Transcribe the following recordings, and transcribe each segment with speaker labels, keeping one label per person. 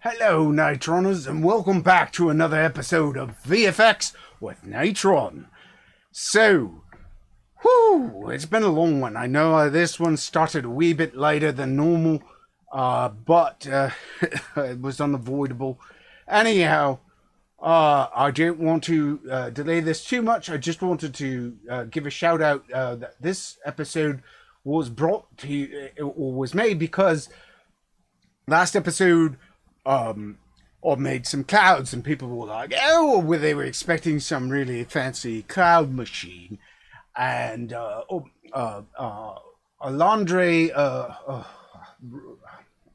Speaker 1: Hello, Nitroners, and welcome back to another episode of VFX with Natron. So, it's been a long one. I know this one started a wee bit later than normal, but it was unavoidable. Anyhow, I don't want to delay this too much. I just wanted to give a shout out that this episode was brought to you, or was made because last episode or made some clouds, and people were like, oh, well, they were expecting some really fancy cloud machine, and Ole-André,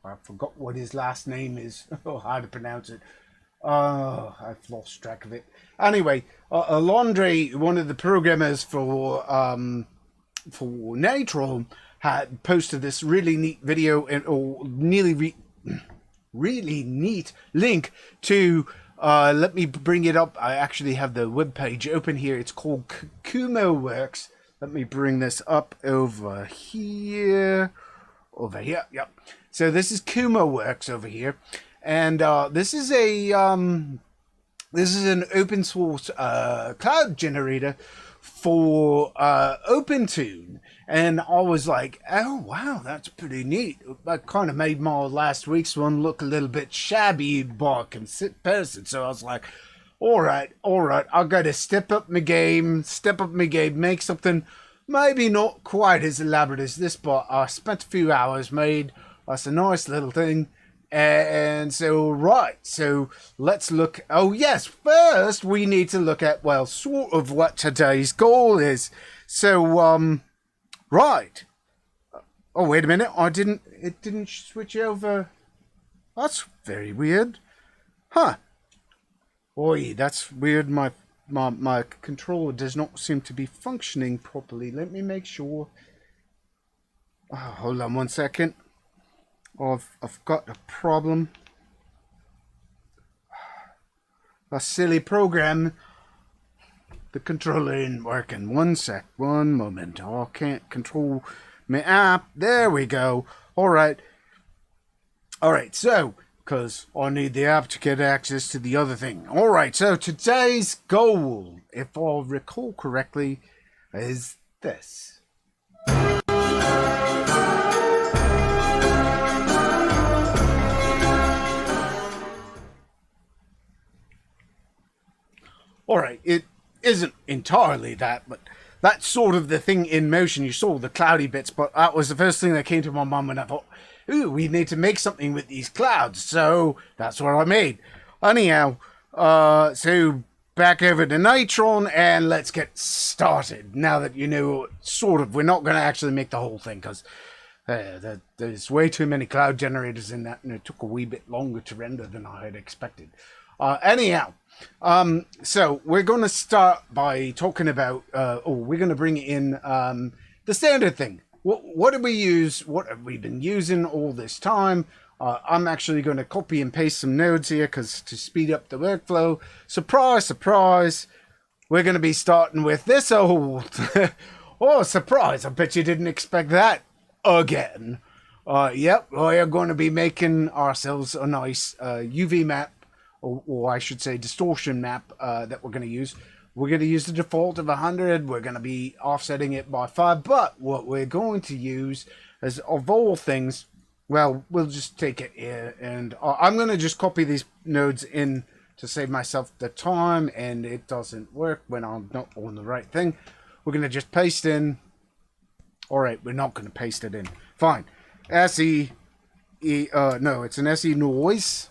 Speaker 1: I forgot what his last name is, or how to pronounce it. I've lost track of it. Anyway, Ole-André, one of the programmers for Natron, had posted this really neat video, really neat link to let me bring it up. I actually have the web page open here. It's called KumoWorks. Let me bring this up over here. Yep. So this is KumoWorks over here, and this is an open source cloud generator for Opentoonz. And I was like, oh, wow, that's pretty neat. That kind of made my last week's one look a little bit shabby by comparison. So I was like, all right, I've got to step up my game, make something maybe not quite as elaborate as this, but I spent a few hours, made us a nice little thing. And so, so let's look. Oh, yes, first we need to look at, well, sort of what today's goal is. So, right. Oh, wait a minute. It didn't switch over. That's very weird. Huh. Oi, that's weird. My controller does not seem to be functioning properly. Let me make sure. Oh, hold on one second. I've got a problem. A silly program. The controller ain't working. One moment. Oh, I can't control my app. There we go. Alright, so, because I need the app to get access to the other thing. Alright, so today's goal, if I recall correctly, is this. Alright, it isn't entirely that, but that's sort of the thing in motion. You saw the cloudy bits, but that was the first thing that came to my mind when I thought, ooh, we need to make something with these clouds. So that's what I made. Anyhow, so back over to Natron and let's get started. Now that you know, sort of, we're not going to actually make the whole thing because there's way too many cloud generators in that, and it took a wee bit longer to render than I had expected. Anyhow, so we're going to start by talking about, we're going to bring in the standard thing. What do we use? What have we been using all this time? I'm actually going to copy and paste some nodes here because to speed up the workflow. Surprise, surprise. We're going to be starting with this old. Oh, surprise. I bet you didn't expect that again. Yep, we are going to be making ourselves a nice UV map. Or I should say distortion map that we're going to use. We're going to use the default of 100. We're going to be offsetting it by 5. But what we're going to use is, of all things, well, we'll just take it here. And I'm going to just copy these nodes in to save myself the time. And it doesn't work when I'm not on the right thing. We're going to just paste in. All right, we're not going to paste it in. Fine. SE. No, it's an SE noise.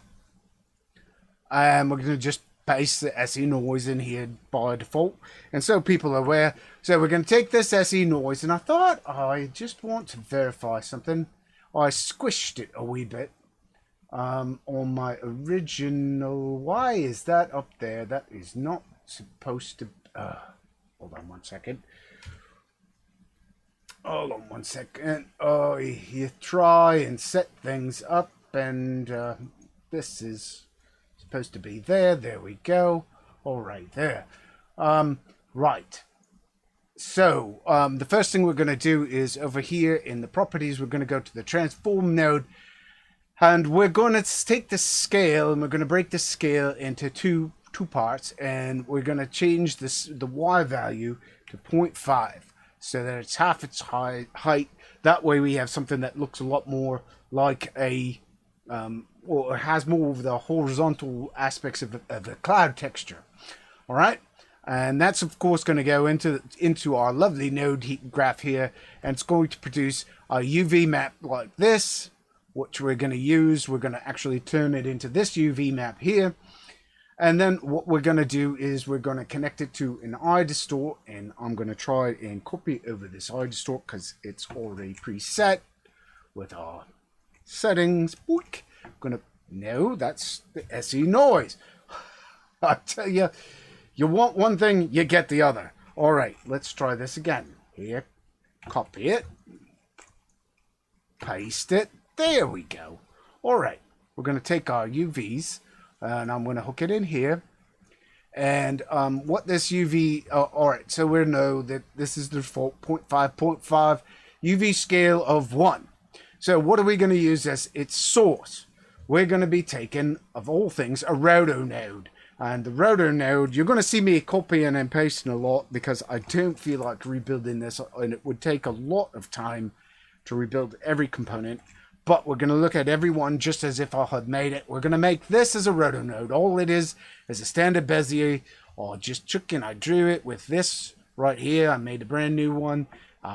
Speaker 1: And we're going to just paste the SE noise in here by default. And so people are aware. So we're going to take this SE noise. And I thought I just want to verify something. I squished it a wee bit on my original. Why is that up there? That is not supposed to. Hold on one second. Oh, you try and set things up. And this is supposed to be there we go. All right, there. Right, so the first thing we're going to do is over here in the properties, we're going to go to the transform node And we're going to take the scale and we're going to break the scale into two parts, and we're going to change the Y value to 0.5 so that it's half its height. That way we have something that looks a lot more like a or has more of the horizontal aspects of the cloud texture. All right, and that's of course going to go into our lovely node heat graph here, and it's going to produce a UV map like this, which we're going to use. We're going to actually turn it into this UV map here. And then what we're going to do is we're going to connect it to an iDistort, and I'm going to try and copy over this iDistort because it's already preset with our settings. Boink. I'm going to, no, that's the SE noise. I tell you, you want one thing, you get the other. All right, let's try this again. Here, copy it, paste it. There we go. All right, we're going to take our UVs. And I'm going to hook it in here. And what this UV... all right, so we know that this is the default 0.5 UV scale of 1. So what are we going to use as its source? We're going to be taking, of all things, a Roto node. And the Roto node, you're going to see me copying and pasting a lot because I don't feel like rebuilding this. And it would take a lot of time to rebuild every component. But we're going to look at every one just as if I had made it. We're going to make this as a Roto node. All it is a standard Bezier, or just chicken. I drew it with this right here. I made a brand new one.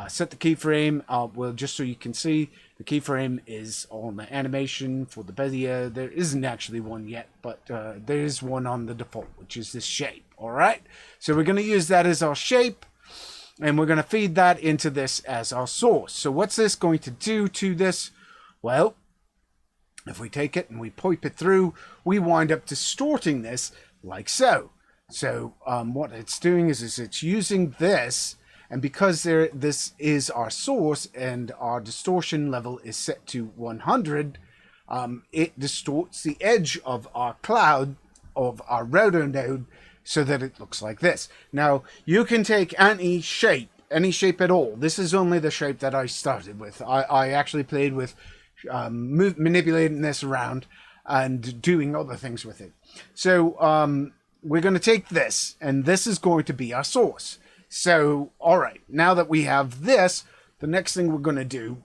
Speaker 1: Set the keyframe. Well, just so you can see, the keyframe is on the animation for the Bezier. There isn't actually one yet, but there is one on the default, which is this shape. All right. So we're going to use that as our shape, and we're going to feed that into this as our source. So what's this going to do to this? Well, if we take it and we pipe it through, we wind up distorting this like so. So what it's doing is it's using this, and because this is our source and our distortion level is set to 100, it distorts the edge of our cloud, of our Roto node, so that it looks like this. Now, you can take any shape at all. This is only the shape that I started with. I actually played with manipulating this around and doing other things with it. So we're going to take this, and this is going to be our source. So all right, now that we have this, the next thing we're going to do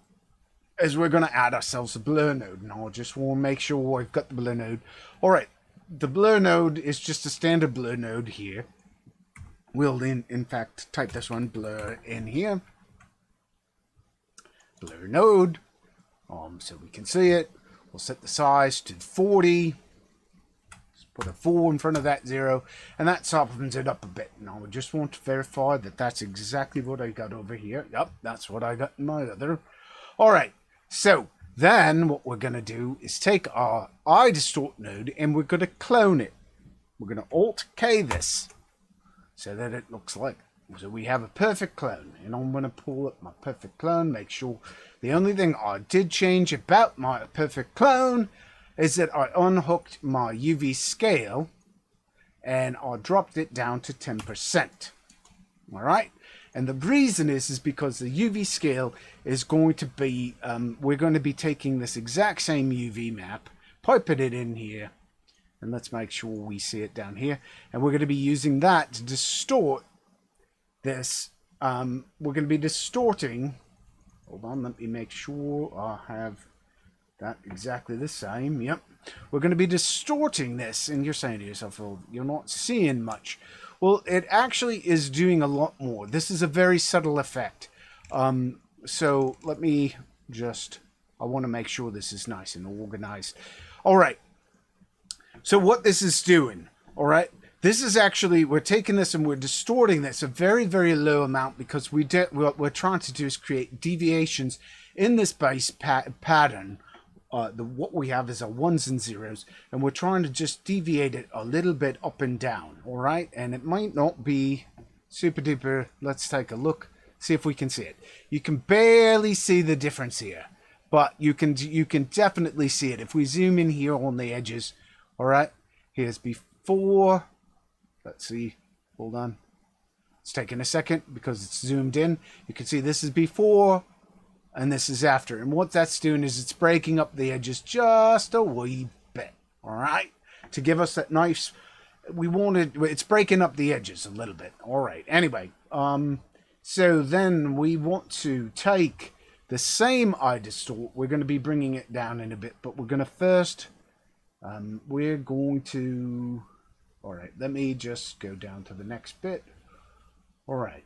Speaker 1: is we're going to add ourselves a blur node. And I'll just want to make sure we've got the blur node. All right, the blur node is just a standard blur node here. We'll in fact type this one, blur, in here. Blur node. So we can see it. We'll set the size to 40. Let's put a 4 in front of that 0, and that softens it up a bit. Now we just want to verify that that's exactly what I got over here. Yep, that's what I got in my other. All right, so then what we're going to do is take our iDistort node and we're going to clone it. We're going to Alt-K this so that it looks like. So we have a perfect clone, and I'm going to pull up my perfect clone, make sure. The only thing I did change about my perfect clone is that I unhooked my UV scale and I dropped it down to 10%. All right. And the reason is because the UV scale is going to be, we're going to be taking this exact same UV map, piping it in here, and let's make sure we see it down here. And we're going to be using that to distort this. We're going to be distorting. Hold on, let me make sure I have that exactly the same. Yep. We're going to be distorting this, and you're saying to yourself, well, you're not seeing much. Well, it actually is doing a lot more. This is a very subtle effect. So let me just, I want to make sure this is nice and organized. All right. So what this is doing, all right, this is actually, we're taking this and we're distorting this a very, very low amount because what we're trying to do is create deviations in this base pattern. What we have is our 1s and 0s, and we're trying to just deviate it a little bit up and down, all right? And it might not be super duper. Let's take a look, see if we can see it. You can barely see the difference here, but you can definitely see it. If we zoom in here on the edges, all right, here's before. Let's see, hold on. It's taking a second because it's zoomed in. You can see this is before, and this is after. And what that's doing is it's breaking up the edges just a wee bit, all right? To give us that nice, it's breaking up the edges a little bit, all right? Anyway, so then we want to take the same eye distort. We're going to be bringing it down in a bit, but we're going to first, we're going to, all right, let me just go down to the next bit. All right.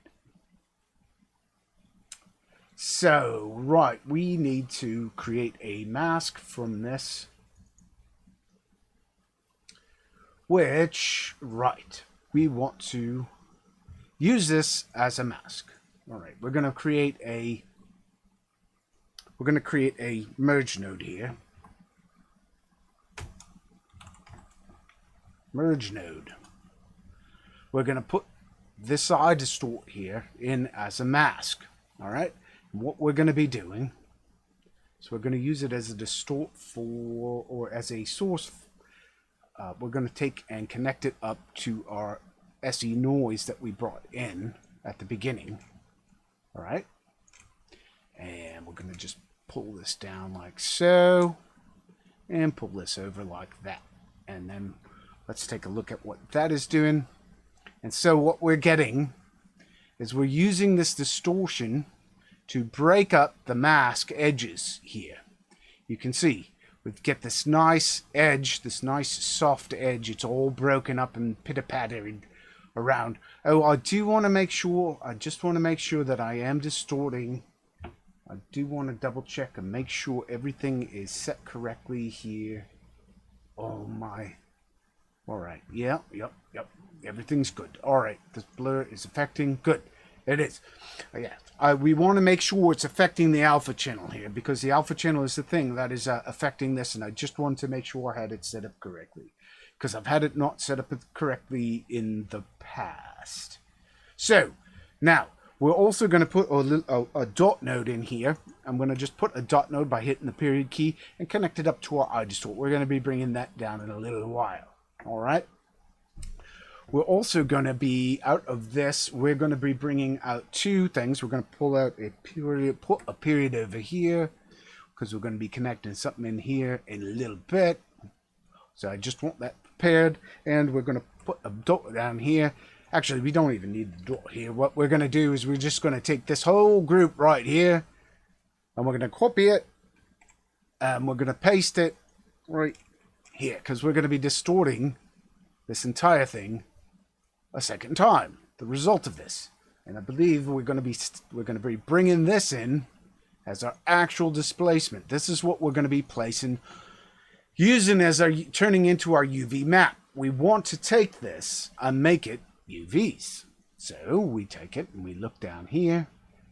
Speaker 1: So, right, we need to create a mask from this, which, right, we want to use this as a mask. All right, we're going to create a merge node here. Merge node. We're going to put this eye distort here in as a mask. All right. And what we're going to be doing, so we're going to use it as a distort for, or as a source. We're going to take and connect it up to our SE noise that we brought in at the beginning. All right. And we're going to just pull this down like so, and pull this over like that. And then let's take a look at what that is doing. And so what we're getting is we're using this distortion to break up the mask edges here. You can see we get this nice edge, this nice soft edge. It's all broken up and pitter-pattered around. Oh, I do want to make sure, I just want to make sure that I am distorting. I do want to double check and make sure everything is set correctly here. Oh my. All right. Yep. Everything's good. All right. This blur is affecting. Good. It is. Yeah. We want to make sure it's affecting the alpha channel here, because the alpha channel is the thing that is affecting this, and I just want to make sure I had it set up correctly, because I've had it not set up correctly in the past. So now we're also going to put a dot node in here. I'm going to just put a dot node by hitting the period key and connect it up to our eye distort. We're going to be bringing that down in a little while. All right. We're also going to be, out of this, we're going to be bringing out two things. We're going to pull out a period, put a period over here, because we're going to be connecting something in here in a little bit. So I just want that prepared. And we're going to put a dot down here. Actually, we don't even need the dot here. What we're going to do is we're just going to take this whole group right here, and we're going to copy it, and we're going to paste it right here, because we're going to be distorting this entire thing a second time, the result of this. And I believe we're going to be bringing this in as our actual displacement. This is what we're going to be placing, using as our, turning into our UV map. We want to take this and make it UVs. So we take it and we look down here,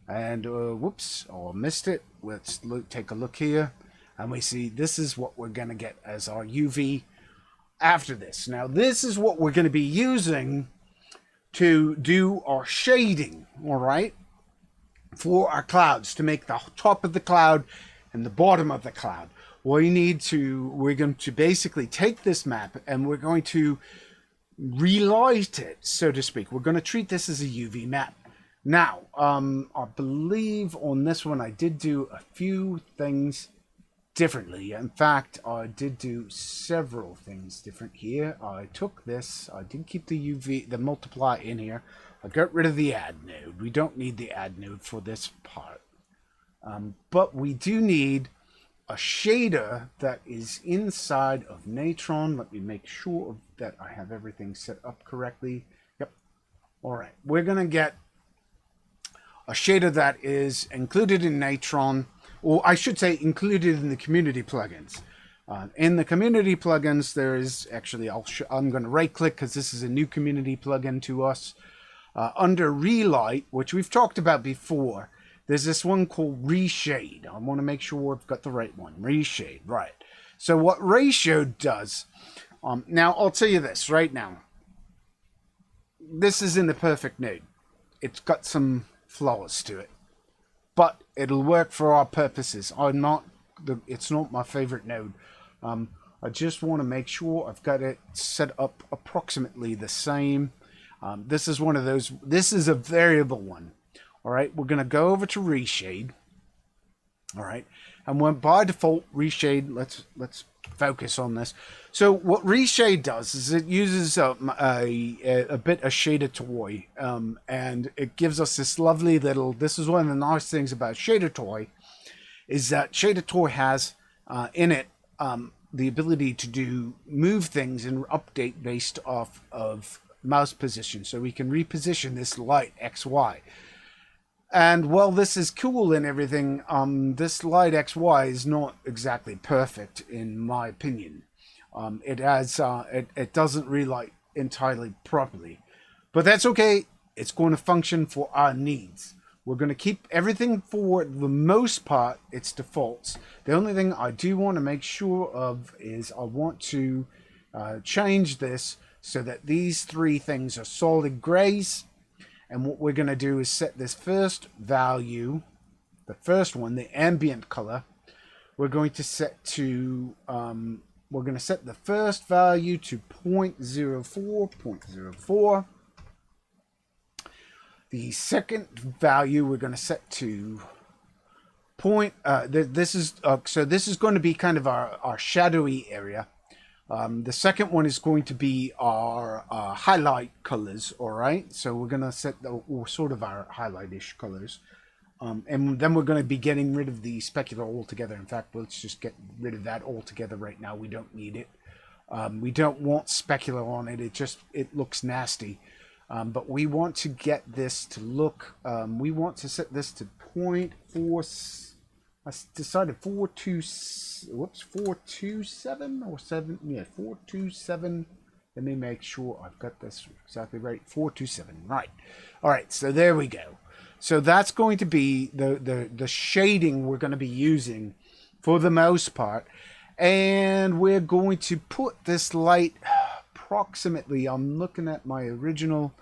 Speaker 1: and whoops, oh, missed it. Let's take a look here, and we see this is what we're going to get as our UV after this. Now this is what we're going to be using to do our shading, all right, for our clouds, to make the top of the cloud and the bottom of the cloud. We're going to basically take this map and we're going to relight it, so to speak. We're going to treat this as a UV map. Now, I believe on this one I did do a few things differently. In fact, I did do several things different here. I took this, I did keep the UV, the multiply in here. I got rid of the add node. We don't need the add node for this part. But we do need a shader that is inside of Natron. Let me make sure that I have everything set up correctly. Yep. All right. We're going to get a shader that is included in Natron, or I should say included in the community plugins. In the community plugins, there is actually, I'm going to right click because this is a new community plugin to us. Under Relight, which we've talked about before, there's this one called Reshade. I want to make sure I've got the right one. Reshade, right. So what Reshade does, now I'll tell you this right now. This isn't a perfect node. It's got some flaws to it, but it'll work for our purposes. It's not my favorite node. I just want to make sure I've got it set up approximately the same. This is one of those, this is a variable one. All right, we're going to go over to Reshade. All right, and when by default Reshade, let's focus on this. So what Reshade does is it uses a bit of shader toy, and it gives us this lovely little. This is one of the nice things about shader toy, is that shader toy has in it the ability to move things and update based off of mouse position. So we can reposition this light XY. And while this is cool and everything, this light XY is not exactly perfect in my opinion. It has it doesn't relight entirely properly, but that's okay. It's going to function for our needs. We're going to keep everything for the most part its defaults. The only thing I do want to make sure of is I want to change this so that these three things are solid grays. And what we're going to do is set this first value, the first one, the ambient color. We're going to set to, we're going to set the first value to 0.04. The second value we're going to set to this is going to be kind of our shadowy area. The second one is going to be our highlight colors, all right? So we're going to set sort of our highlight-ish colors. And then we're going to be getting rid of the specular altogether. In fact, let's just get rid of that altogether right now. We don't need it. We don't want specular on it. It looks nasty. But we want to get this to look, we want to set this to 0.4. I decided 427 or 7. Yeah, 427. Let me make sure I've got this exactly right. 427. Right. All right. So there we go. So that's going to be the shading we're going to be using for the most part, and we're going to put this light approximately. I'm looking at my original.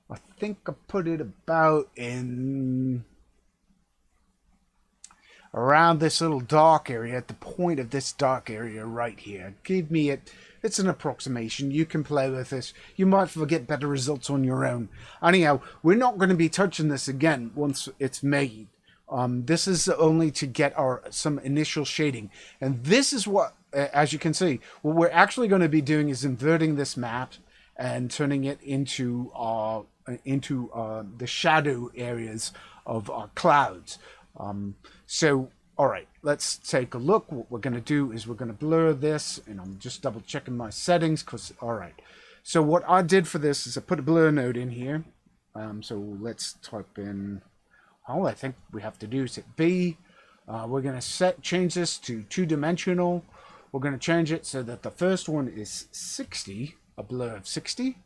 Speaker 1: I think I put it about in around this little dark area, at the point of this dark area right here. Give me it. It's an approximation. You can play with this. You might get better results on your own. Anyhow, we're not going to be touching this again once it's made. This is only to get some initial shading. And this is what, as you can see, what we're actually going to be doing is inverting this map and turning it into the shadow areas of our clouds. So, all right, let's take a look. What we're going to do is we're going to blur this, and I'm just double checking my settings because, all right. So what I did for this is I put a blur node in here. So let's type in, all I think we have to do is hit B. We're going to change this to 2-dimensional. We're going to change it so that the first one is 60, a blur of 60,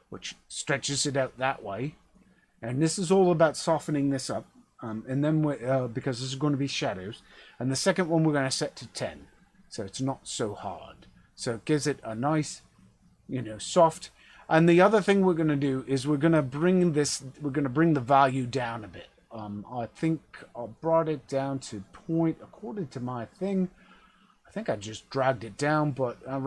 Speaker 1: which stretches it out that way. And this is all about softening this up. And then because this is going to be shadows, and the second one we're going to set to 10, so it's not so hard. So it gives it a nice, soft. And the other thing we're going to do is we're going to bring the value down a bit. I think I brought it down to according to my thing. I think I just dragged it down, but I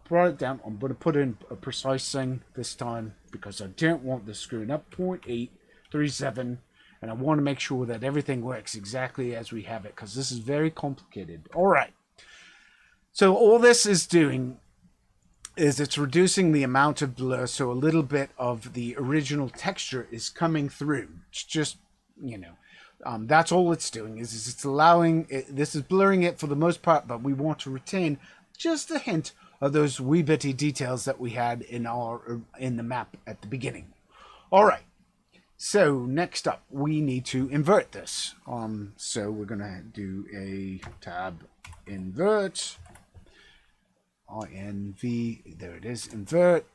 Speaker 1: brought it down. I'm going to put in a precise thing this time because I don't want this screwing up. 0.837. And I want to make sure that everything works exactly as we have it, because this is very complicated. All right. So all this is doing is it's reducing the amount of blur, so a little bit of the original texture is coming through. It's just, that's all it's doing. Is it's allowing it, this is blurring it for the most part, but we want to retain just a hint of those wee bitty details that we had in the map at the beginning. All right. So next up, we need to invert this. So we're going to do a tab invert, INV, there it is, invert.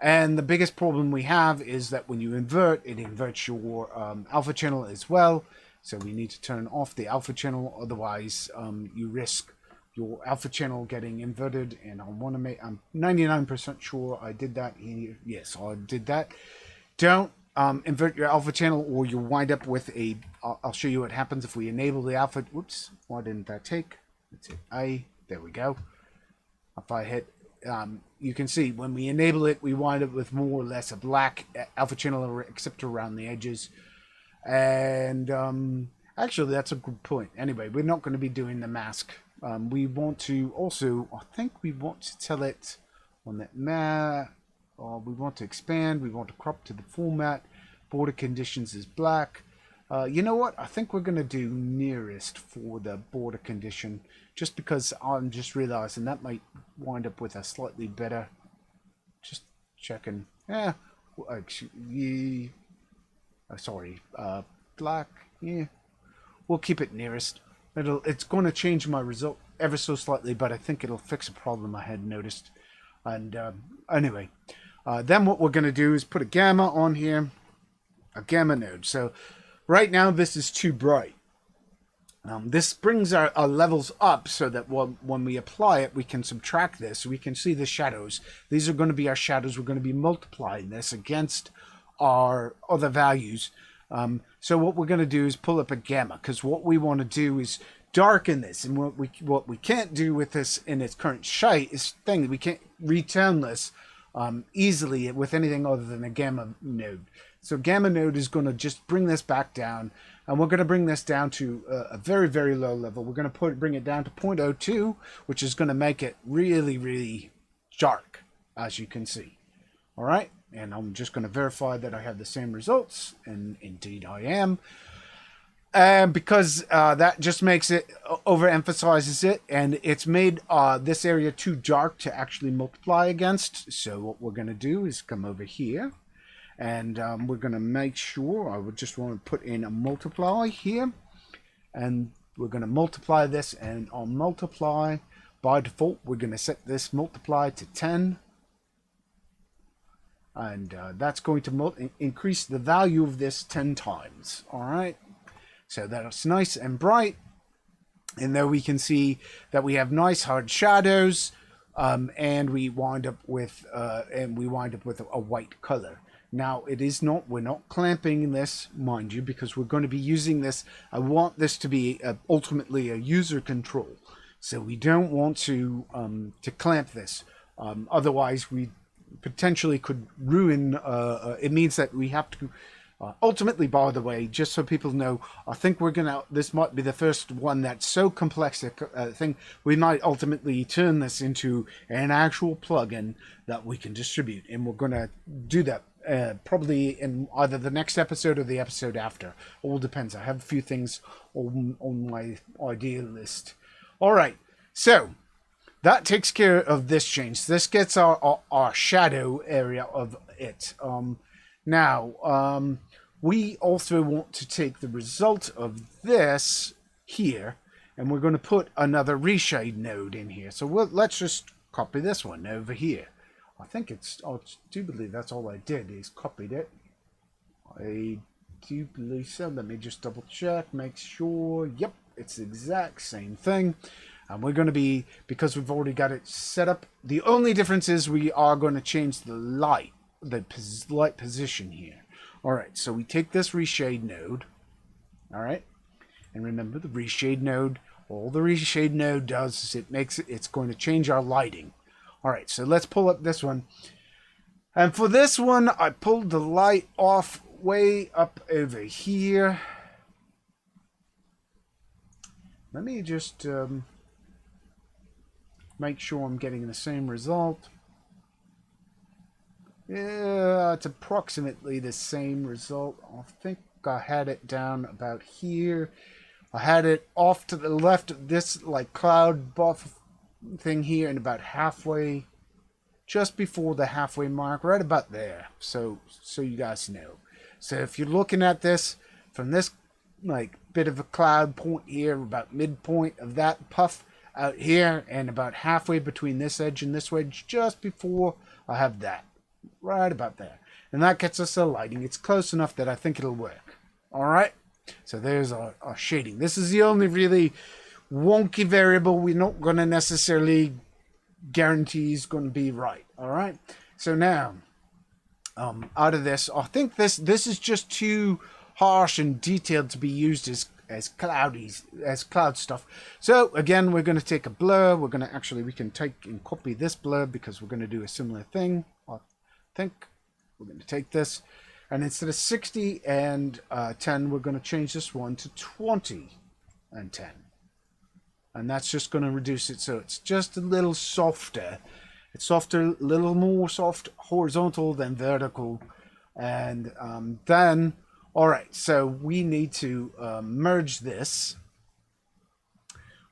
Speaker 1: And the biggest problem we have is that when you invert, it inverts your alpha channel as well. So we need to turn off the alpha channel, otherwise you risk your alpha channel getting inverted. And I want to make, I'm 99% sure I did that here. Yes, I did that. Don't invert your alpha channel, or you'll wind up with a, I'll show you what happens if we enable the alpha. Whoops, why didn't that take? Let's hit A, there we go. If I hit, you can see when we enable it, we wind up with more or less a black alpha channel except around the edges. And Actually, that's a good point. Anyway, we're not going to be doing the mask. We want to also, I think we want to tell it on that map, we want to expand, we want to crop to the format, border conditions is black. You know what? I think we're going to do nearest for the border condition, just because I'm just realizing that might wind up with a slightly better, just checking. Yeah, sorry, black, yeah. We'll keep it nearest. It's going to change my result ever so slightly, but I think it'll fix a problem I had noticed. And anyway, then what we're going to do is put a gamma on here, a gamma node. So right now this is too bright. This brings our levels up so that when we apply it, we can subtract this. So we can see the shadows. These are going to be our shadows. We're going to be multiplying this against our other values. So what we're going to do is pull up a gamma, because what we want to do is darken this. And what we can't do with this in its current state is we can't return this easily with anything other than a gamma node. So gamma node is going to just bring this back down, and we're going to bring this down to a very, very low level. We're going to bring it down to 0.02, which is going to make it really, really dark, as you can see. All right, and I'm just going to verify that I have the same results, and indeed I am. Because that just makes it, overemphasizes it, and it's made this area too dark to actually multiply against. So what we're going to do is come over here, and we're going to make sure, I would just want to put in a multiply here, and we're going to multiply this, and on multiply, by default, we're going to set this multiply to 10. And that's going to increase the value of this 10 times. All right. So that's nice and bright. And there we can see that we have nice hard shadows, and we wind up with a white color. Now it is not, we're not clamping this, mind you, because we're going to be using this. I want this to be ultimately a user control. So we don't want to clamp this. Otherwise we potentially could ruin, it means that we have to ultimately, by the way, just so people know, I think this might be the first one that's so complex a thing, we might ultimately turn this into an actual plugin that we can distribute, and we're going to do that probably in either the next episode or the episode after. All depends. I have a few things on my idea list. All right, so that takes care of this change. This gets our shadow area of it. Now, we also want to take the result of this here, and we're going to put another Reshade node in here. So let's just copy this one over here. I think I do believe that's all I did is copied it. I do believe so. Let me just double check, make sure. Yep, it's the exact same thing. And we're going to be, because we've already got it set up, the only difference is we are going to change the light position here. All right, so we take this Reshade node. All right, and remember the Reshade node, all the Reshade node does is it's going to change our lighting. All right, so let's pull up this one. And for this one, I pulled the light off way up over here. Let me just make sure I'm getting the same result. Yeah, it's approximately the same result. I think I had it down about here. I had it off to the left of this like cloud buff thing here, and about halfway, just before the halfway mark, right about there. So you guys know. So if you're looking at this from this like bit of a cloud point here, about midpoint of that puff out here, and about halfway between this edge and this wedge, just before I have that, right about there, and that gets us a lighting. It's close enough that I think it'll work. All right, so there's our shading. This is the only really wonky variable we're not going to necessarily guarantee is going to be right. All right, so now out of this, I think this is just too harsh and detailed to be used as cloud stuff. So again, we're going to take a blur. We're going to we can take and copy this blur because we're going to do a similar thing. I think we're going to take this, And instead of 60 and 10, we're going to change this one to 20 and 10. And that's just going to reduce it so it's just a little softer. It's softer, a little more soft horizontal than vertical. And then, all right, so we need to merge this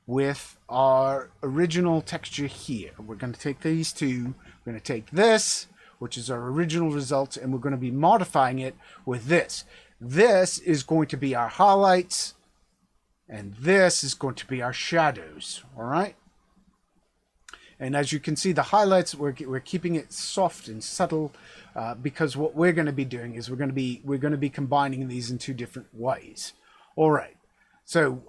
Speaker 1: with our original texture here. We're going to take these two. We're going to take this, which is our original result, and we're going to be modifying it with this. This is going to be our highlights, and this is going to be our shadows. All right. And as you can see, the highlights, we're keeping it soft and subtle because what we're going to be doing is we're going to be combining these in two different ways. All right. So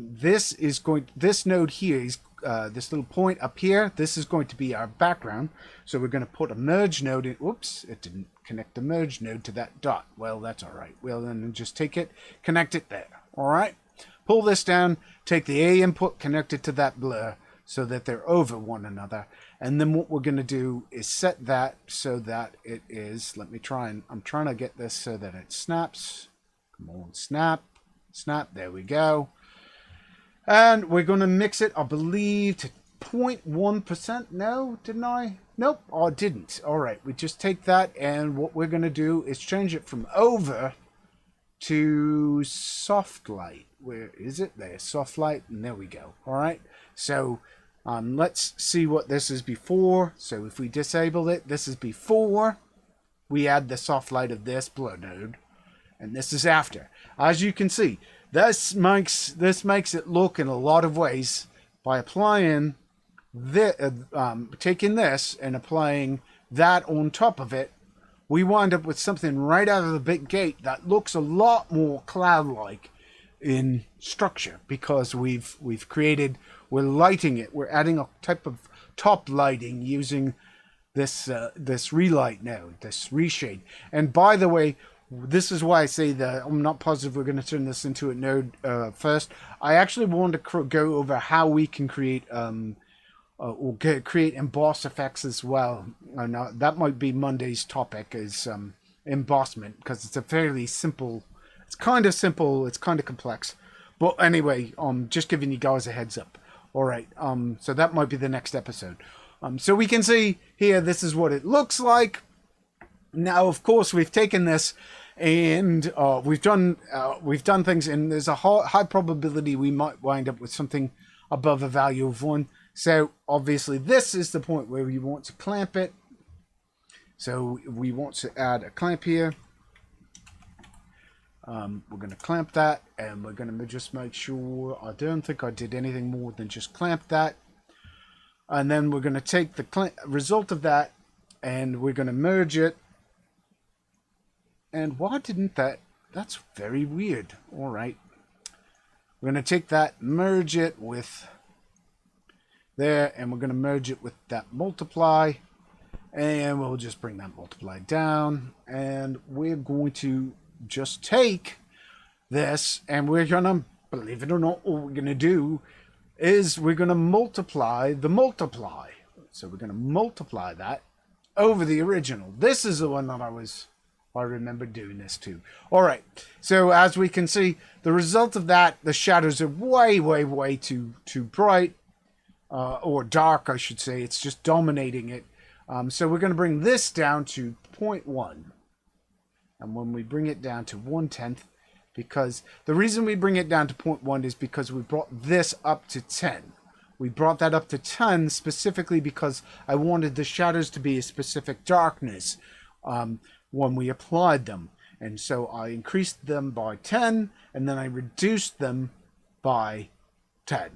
Speaker 1: this node here is this little point up here. This is going to be our background. So we're going to put a merge node in. Whoops, it didn't connect the merge node to that dot. Well, that's all right. Well, then just take it, connect it there. All right. Pull this down, take the A input, connect it to that blur so that they're over one another. And then what we're going to do is set that so that it is, I'm trying to get this so that it snaps. Come on, snap. Snap, there we go. And we're going to mix it, I believe, to 0.1%. No, didn't I? Nope, I didn't. All right, we just take that, and what we're going to do is change it from over to soft light. Where is it? There, soft light, and there we go. All right, so let's see what this is before. So if we disable it, this is before we add the soft light of this blur node. And this is after. As you can see, this makes it look in a lot of ways by applying taking this and applying that on top of it. We wind up with something right out of the big gate that looks a lot more cloud-like in structure because we're lighting it. We're adding a type of top lighting using this relight node, this reshade. And by the way, this is why I say that I'm not positive we're going to turn this into a node first. I actually want to go over how we can create create emboss effects as well. And that might be Monday's topic is embossment because it's a fairly simple. It's kind of simple. It's kind of complex. But anyway, just giving you guys a heads up. All right. So that might be the next episode. So we can see here. This is what it looks like. Now, of course, we've taken this and we've done things, and there's a high probability we might wind up with something above a value of 1. So obviously, this is the point where we want to clamp it. So we want to add a clamp here. We're going to clamp that, and we're going to just make sure. I don't think I did anything more than just clamp that. And then we're going to take the result of that, and we're going to merge it. And why didn't that? That's very weird. All right. We're going to take that, merge it with there, and we're going to merge it with that multiply. And we'll just bring that multiply down. And we're going to just take this, and we're going to, believe it or not, what we're going to do is we're going to multiply the multiply. So we're going to multiply that over the original. This is the one that I remember doing this too. All right. So as we can see, the result of that, the shadows are way, way, way too bright or dark, I should say. It's just dominating it. So we're going to bring this down to 0.1. And when we bring it down to 1/10, because the reason we bring it down to 0.1 is because we brought this up to 10. We brought that up to 10 specifically because I wanted the shadows to be a specific darkness when we applied them. And so I increased them by 10, and then I reduced them by 10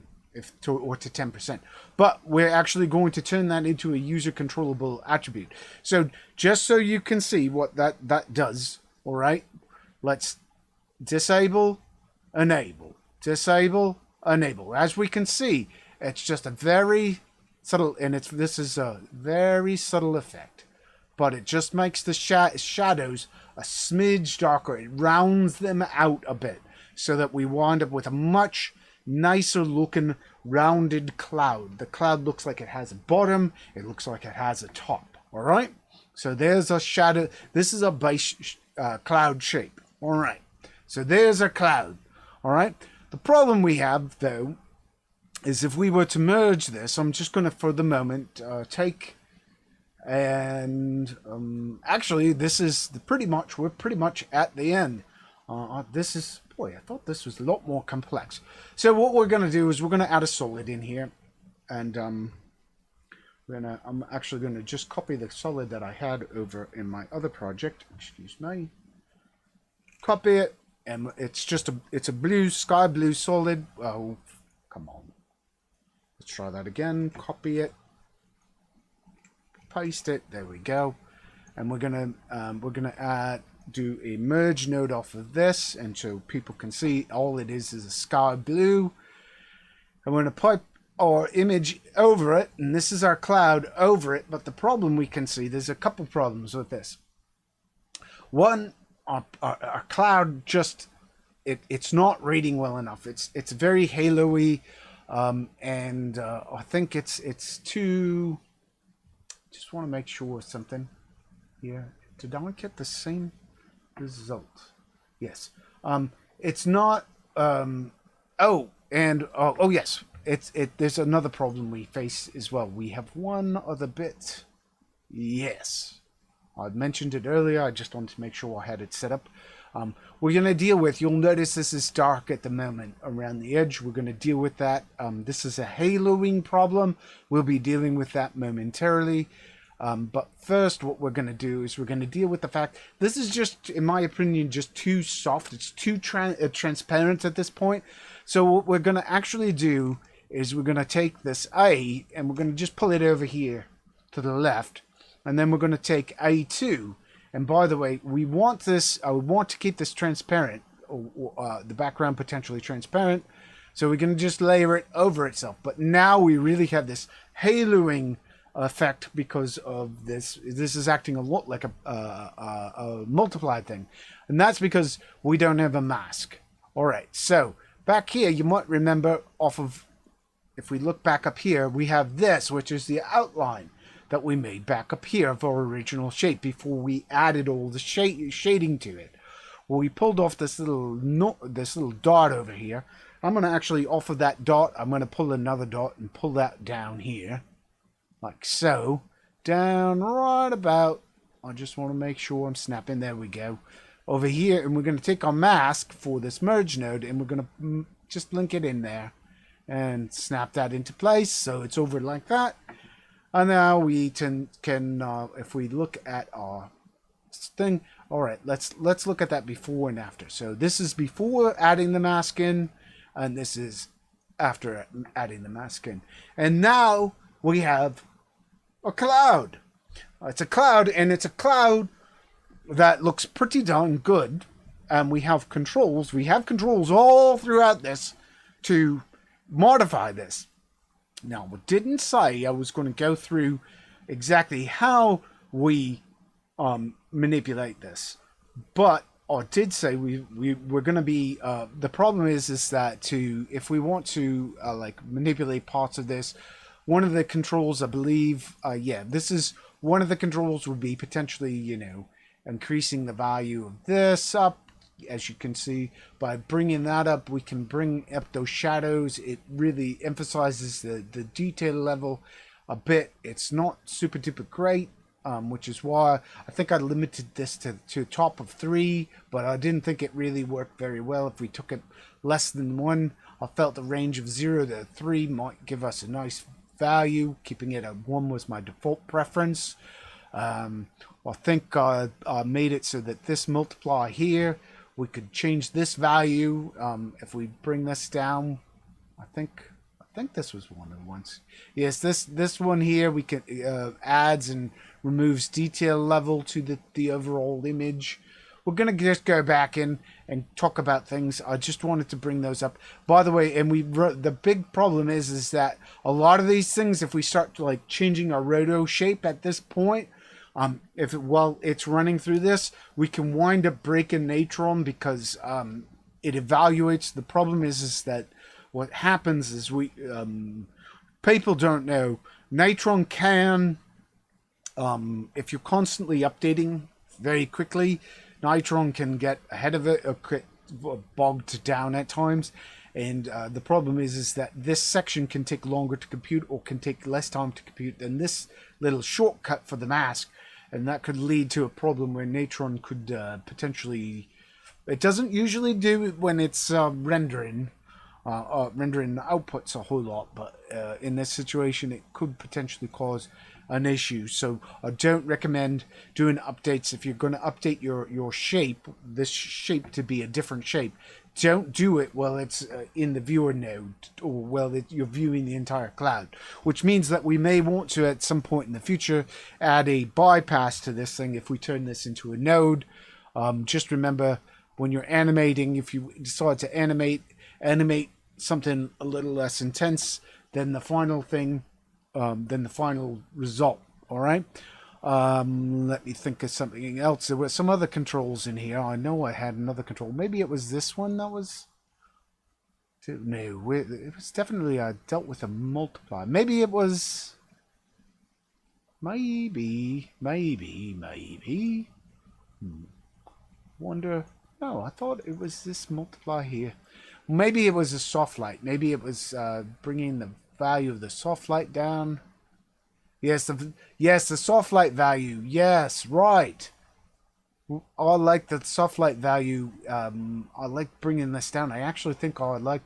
Speaker 1: or to 10%. But we're actually going to turn that into a user controllable attribute. So just so you can see what that does, all right, let's disable, enable, disable, enable. As we can see, it's just a very subtle, and this is a very subtle effect. But it just makes the shadows a smidge darker. It rounds them out a bit so that we wind up with a much nicer looking rounded cloud. The cloud looks like it has a bottom. It looks like it has a top. All right. So there's a shadow. This is a base cloud shape. All right, so there's our cloud. All right, the problem we have though is if we were to merge this, I'm just going to for the moment take and actually this is we're pretty much at the end. This is, boy, I thought this was a lot more complex. So what we're going to do is we're going to add a solid in here, and I'm actually going to just copy the solid that I had over in my other project. Excuse me. Copy it, and it's a blue, sky blue solid. Oh, come on. Let's try that again. Copy it, paste it. There we go. And we're gonna do a merge node off of this, and so people can see all it is a sky blue. And we're gonna pipe our image over it, and this is our cloud over it. But the problem we can see, there's a couple problems with this. One, our cloud just it's not reading well enough. It's very halo-y, and I think it's too. Just want to make sure something here. Did I get the same result? Yes. It's not. Oh yes. There's another problem we face as well. We have one other bit. Yes. I'd mentioned it earlier. I just wanted to make sure I had it set up. We're going to deal with, you'll notice this is dark at the moment around the edge. We're going to deal with that. This is a haloing problem. We'll be dealing with that momentarily. But first, what we're going to do is we're going to deal with the fact this is just, in my opinion, just too soft. It's too transparent at this point. So what we're going to actually do is we're going to take this A and we're going to just pull it over here to the left. And then we're going to take A2. And by the way, we want this, I want to keep this transparent, the background potentially transparent. So we're going to just layer it over itself. But now we really have this haloing effect because of this. This is acting a lot like a multiplied thing. And that's because we don't have a mask. All right, so back here, you might remember off of, if we look back up here, we have this, which is the outline that we made back up here of our original shape before we added all the shading to it. Well, we pulled off this little dot over here. I'm going to actually, off of that dot, I'm going to pull another dot and pull that down here, like so, down right about, I just want to make sure I'm snapping, there we go, over here, and we're going to take our mask for this merge node, and we're going to just link it in there, and snap that into place, so it's over like that. And now we can if we look at our thing, all right, let's look at that before and after. So this is before adding the mask in, and this is after adding the mask in. And now we have a cloud. It's a cloud, and it's a cloud that looks pretty darn good. And we have controls. We have controls all throughout this to modify this. Now, I didn't say I was going to go through exactly how we manipulate this, but I did say we're going to be. The problem is that if we want to like manipulate parts of this, one of the controls, I believe, this is one of the controls would be potentially, increasing the value of this up. As you can see, by bringing that up, we can bring up those shadows. It really emphasizes the detail level a bit. It's not super duper great, which is why I think I limited this to top of 3, but I didn't think it really worked very well. If we took it less than 1, I felt the range of 0 to 3 might give us a nice value. Keeping it at 1 was my default preference. I think I made it so that this multiply here, we could change this value. If we bring this down, I think this was one of the ones. Yes, this one here, we can adds and removes detail level to the overall image. We're gonna just go back in and talk about things. I just wanted to bring those up. By the way, and the big problem is that a lot of these things, if we start like changing our roto shape at this point, while it's running through this, we can wind up breaking Natron because it evaluates. The problem is that what happens is people don't know, Natron can, if you're constantly updating very quickly, Natron can get ahead of it or get bogged down at times. And the problem is that this section can take longer to compute or can take less time to compute than this little shortcut for the mask. And that could lead to a problem where Natron could potentially... It doesn't usually do it when it's rendering the outputs a whole lot, but in this situation it could potentially cause an issue. So I don't recommend doing updates. If you're going to update your shape, this shape to be a different shape, don't do it while it's in the viewer node or while you're viewing the entire cloud, which means that we may want to at some point in the future add a bypass to this thing if we turn this into a node. Just remember, when you're animating, if you decide to animate something a little less intense than the final thing, than the final result. All right. Let me think of something else. There were some other controls in here. I know I had another control. Maybe it was this one that was... No, it was definitely I dealt with a multiplier. Maybe it was... Maybe. Wonder... No, I thought it was this multiplier here. Maybe it was a soft light. Maybe it was bringing the value of the soft light down. Yes, the soft light value. Yes, right. I like the soft light value. I like bringing this down. I actually think I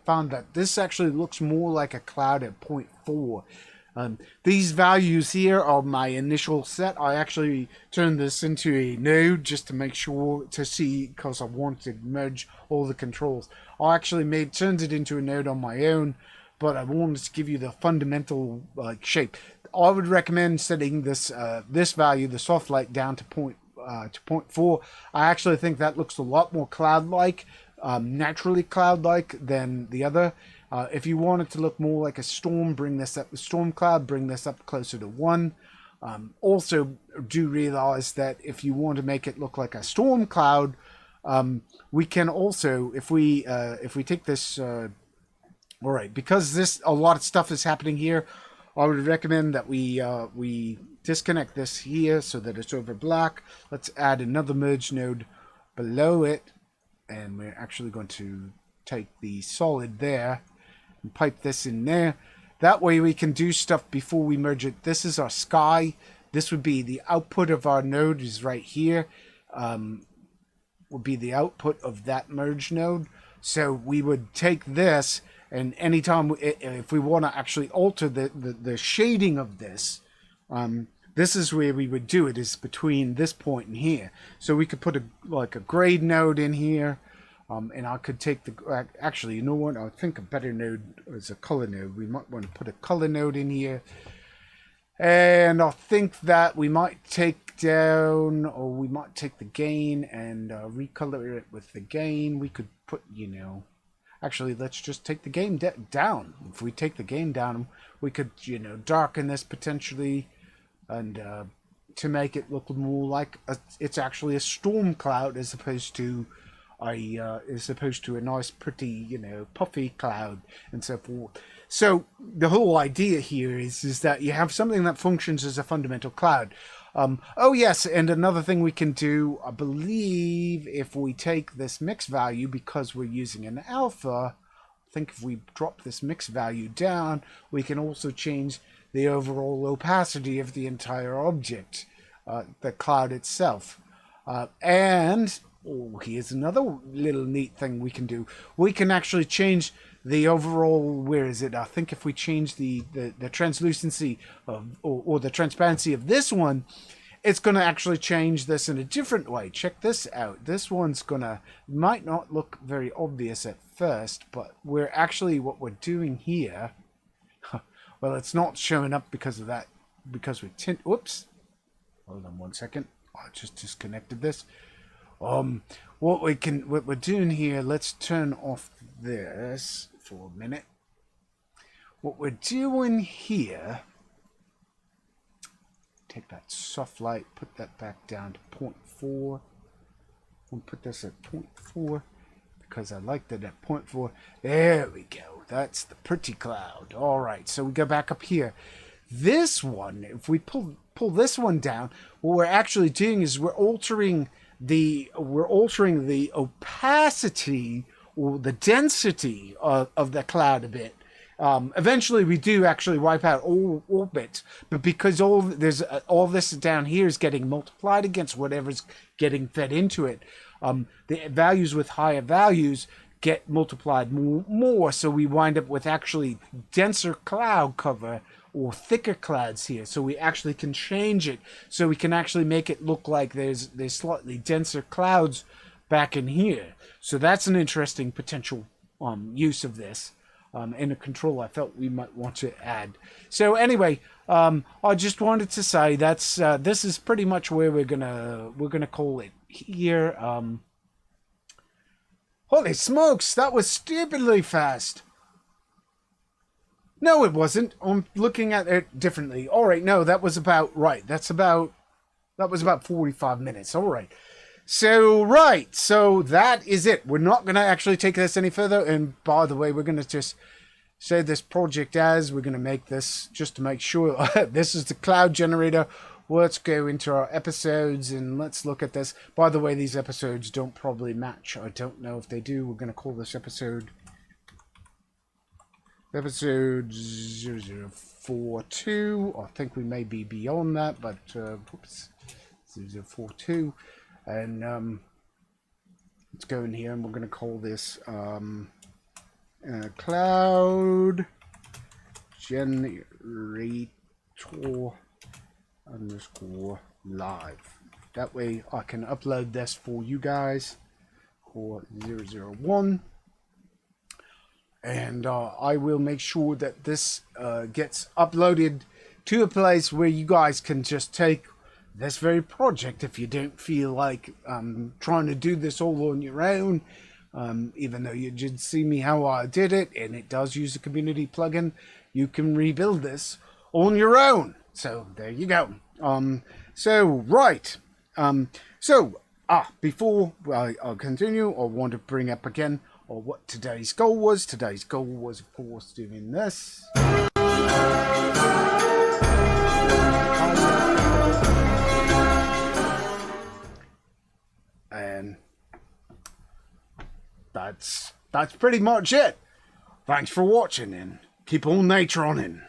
Speaker 1: found that this actually looks more like a cloud at 0.4. These values here are my initial set. I actually turned this into a node just to make sure to see, because I wanted to merge all the controls. I actually turned it into a node on my own, but I wanted to give you the fundamental shape. I would recommend setting this this value, the soft light, down to 0.4. I actually think that looks a lot more cloud-like, naturally cloud-like than the other. If you want it to look more like a storm, bring this up. The storm cloud, bring this up closer to 1. Also, do realize that if you want to make it look like a storm cloud, we can also, if we take this, all right, because a lot of stuff is happening here, I would recommend that we disconnect this here so that it's over black. Let's add another merge node below it, and we're actually going to take the solid there and pipe this in there. That way we can do stuff before we merge it. This is our sky. This would be the output of our node is right here. Would be the output of that merge node. So we would take this, and anytime if we want to actually alter the shading of this, this is where we would do it, is between this point and here. So we could put a grade node in here. And I could take the... Actually, you know what? I think a better node is a color node. We might want to put a color node in here. And I think that we might take down... Or we might take the gain and recolor it with the gain. We could put, Actually, let's just take the gain down. If we take the gain down, we could, darken this potentially. And to make it look more like... it's actually a storm cloud as opposed to... is opposed to a nice, pretty, puffy cloud and so forth. So the whole idea here is that you have something that functions as a fundamental cloud. Oh yes, and another thing we can do, I believe, if we take this mix value, because we're using an alpha, I think if we drop this mix value down, we can also change the overall opacity of the entire object, the cloud itself, and... Oh, here's another little neat thing we can do. We can actually change the overall, where is it? I think if we change the translucency of, or the transparency of this one, it's going to actually change this in a different way. Check this out. This one's might not look very obvious at first, but what we're doing here, well, it's not showing up because of that, because whoops. Hold on one second. I just disconnected this. What we're doing here, let's turn off this for a minute. What we're doing here, take that soft light, put that back down to 0.4. We'll put this at 0.4 because I liked it at 0.4. There we go. That's the pretty cloud. All right, so we go back up here. This one, if we pull this one down, what we're actually doing is we're altering we're altering the opacity or the density of the cloud a bit. Eventually we do actually wipe out all bits, but because all this down here is getting multiplied against whatever's getting fed into it, the values with higher values get multiplied more, so we wind up with actually denser cloud cover or thicker clouds here. So we actually can change it, so we can actually make it look like there's slightly denser clouds back in here. So that's an interesting potential use of this. In a control I felt we might want to add. So anyway, I just wanted to say that's this is pretty much where we're gonna call it here. Holy smokes, that was stupidly fast. No, it wasn't. I'm looking at it differently. All right, no, that was about right. That was about 45 minutes. All right. So that is it. We're not going to actually take this any further. And by the way, we're going to just save this project as. We're going to make this just to make sure. This is the cloud generator. Let's go into our episodes and let's look at this. By the way, these episodes don't probably match. I don't know if they do. We're going to call this episode 0042. I think we may be beyond that, but oops, 0042. And let's go in here and we're going to call this Cloud Generator _live. That way I can upload this for you guys for 001. And I will make sure that this gets uploaded to a place where you guys can just take this very project if you don't feel like trying to do this all on your own, even though you did see me how I did it, and it does use a community plugin. You can rebuild this on your own. So there you go. Before I'll continue, I want to bring up again what today's goal was. Today's goal was, of course, doing this. And that's pretty much it. Thanks for watching and keep on Natroning.